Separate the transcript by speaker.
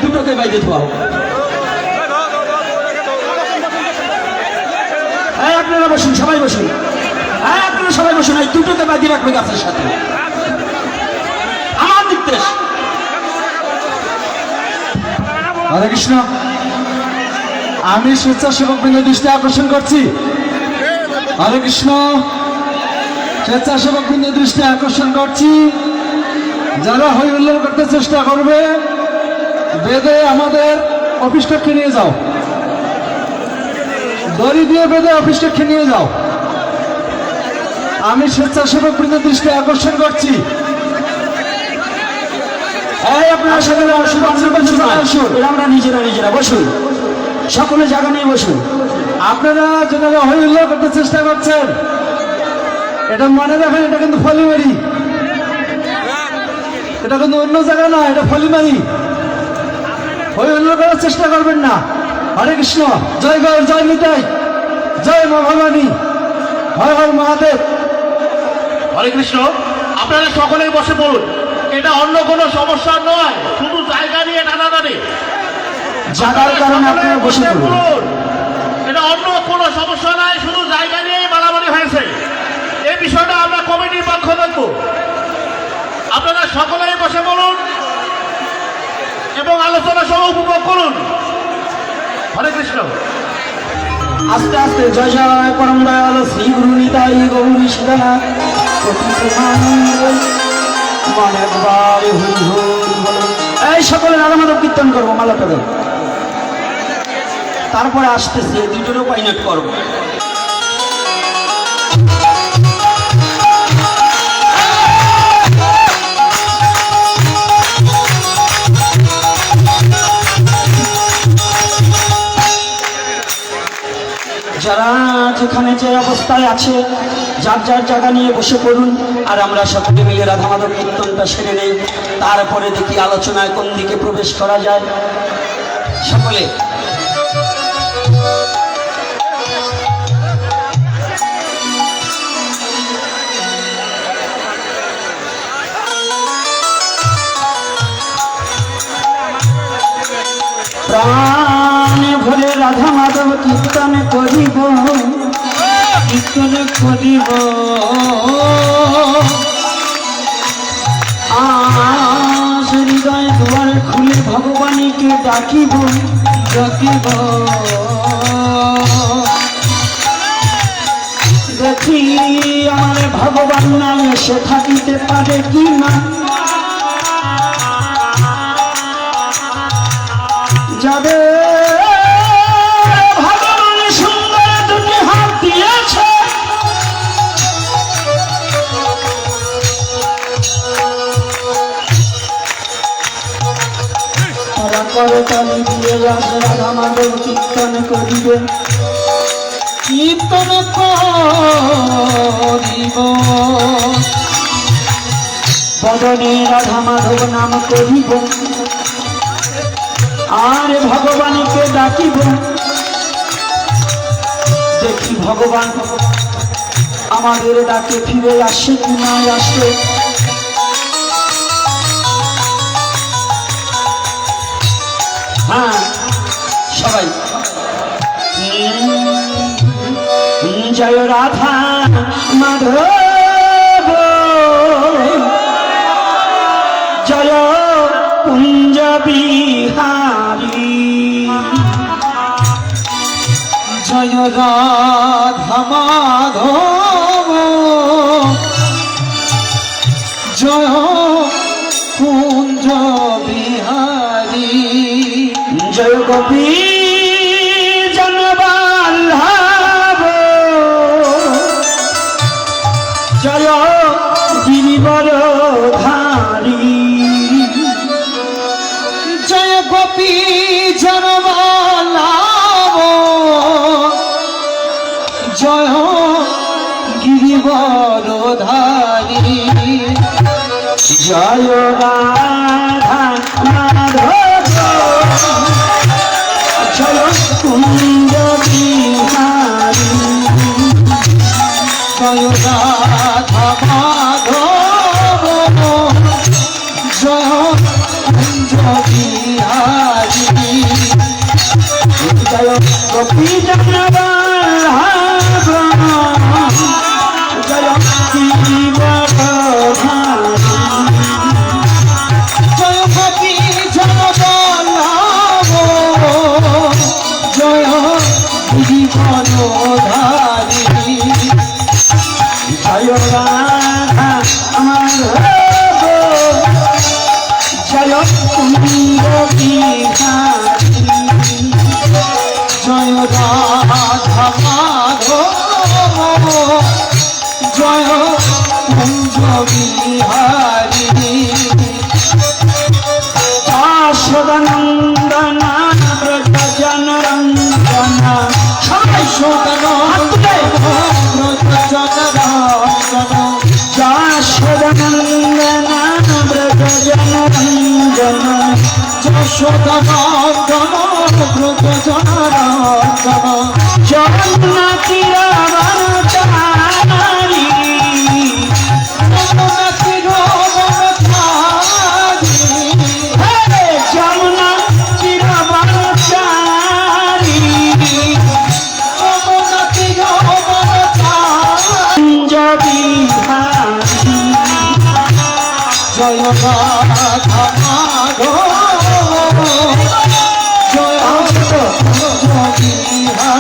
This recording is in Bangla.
Speaker 1: দুটোকে বাইরে ধোয়া হোক। আপনারা বসুন, সবাই বসুন। আপনারা সবাই বসুন, এই দুটোকে বাইরে রাখবে গাছের সাথে। আমার নির্দেশ।
Speaker 2: হরে কৃষ্ণ। আমি স্বেচ্ছাসেবক বৃন্দের দৃষ্টি আকর্ষণ করছি। হরে কৃষ্ণ। স্বেচ্ছাসেবক বৃন্দের দৃষ্টি আকর্ষণ করছি, যারা হই হুল্লোড় করতে চেষ্টা করবে বেঁধে আমাদের অফিস কক্ষে নিয়ে যাও, দড়ি দিয়ে বেঁধে অফিস কক্ষে নিয়ে যাও। আমি স্বেচ্ছাসেবক বৃন্দের দৃষ্টি আকর্ষণ করছি।
Speaker 1: আপনারা সকলে আমরা নিজেরা বসুন, সকলে জায়গা নিয়ে বসুন।
Speaker 2: আপনারা যেভাবে হই হুল্লোড় করতে চেষ্টা করছেন, এটা মনে রাখেন, এটা কিন্তু ফলিমারি, এটা কিন্তু অন্য জায়গা না, এটা ফলিমারি। হই হুল্লোড় করার চেষ্টা করবেন না। হরে কৃষ্ণ। জয় গৌর, জয় নিতাই, জয় মা ভবানী, হর হর মহাদেব।
Speaker 3: হরে কৃষ্ণ। আপনারা সকলেই বসে পড়ুন, এটা অন্য কোনো সমস্যা নয়, শুধু জায়গা নিয়ে টানাটানি।
Speaker 1: জায়গার কারণে আপনারা বসে পড়ুন।
Speaker 3: এটা অন্য কোনো সমস্যা নাই, শুধু জায়গা নিয়েই মারামারি হয়েছে। এই বিষয়টা আমরা কমিটির পক্ষ দেখব। আপনারা সকলেই বসে পড়ুন এবং আলোচনা সহ উপভোগ করুন। হরে কৃষ্ণ।
Speaker 1: আস্তে আস্তে জয় জয় পরম দয়াল শ্রী গুরু নিতাই গৌরী সীতানা অনেকবার হুল হুল বলুন। এই সকলে নারামাধব কীর্তন করবো, মালাটা দেব, তারপরে আসতেছি দুটোরও পাইনাট করবো। যারা যেখানে যে অবস্থায় আছে যার যার জায়গা নিয়ে বসে পড়ুন, আর আমরা সকলে মিলে রাধা মাধব কীর্তনটা সেরে নেই, তারপরে দেখি আলোচনায় কোন দিকে প্রবেশ করা যায়। সকলে প্রাণ ভরে রাধা মাধব কীর্তন করিব, কীর্তন করিব। আজ হৃদয় দুয়ার খুলে ভগবানীকে ডাকিব, ডাকিব। দেখি আমার ভগবান না এসে থাকিতে পারে কি না। যাবে ভগবান সুন্দর দুটি হাত দিয়েছে, তারা করতালি দিয়ে রাধা মাধব কীর্তন করিবে, কীর্তন করিব। বদনে রাধা মাধব নাম করিব, আর ভগবানকে ডাকিব। দেখি ভগবান আমাদের ডাকে ফিরে আসে কি না আসে। হ্যাঁ সবাই জয় রাধা মাধব, জয় কুঞ্জ বিহারী, জয় রাধা মাধব, জয় কুঞ্জ বিহারী, জয় গোপী জনবল্লভ, জয় গিরিবরধারী, জয় গোপী জনবল্লভ, জয় গিরিবরধারী, জয় রাধা মাধব, জয় কুঞ্জ বিহারী, জয় রাধা মাধব, জয় কুঞ্জ বিহারী। জয় গোপী জগন্নাথ জয়
Speaker 2: জয় গোপী জগবল্লভ জয় জীবনধারী
Speaker 1: জয় রাধা আমার জয় কুন্দ বিহারী
Speaker 2: জয় রাধা মাধব জয় কুঞ্জ বিহারী
Speaker 1: যশোদানন্দন ব্রজ জনরঞ্জন সবাই যশোদানন্দন ব্রজ জনরঞ্জন জগন্নাথী রাবণচারী জগন্নাথী রাবণচারী কুঞ্জ বিহারী
Speaker 2: জয় রাধা মাধব জয় বিহারী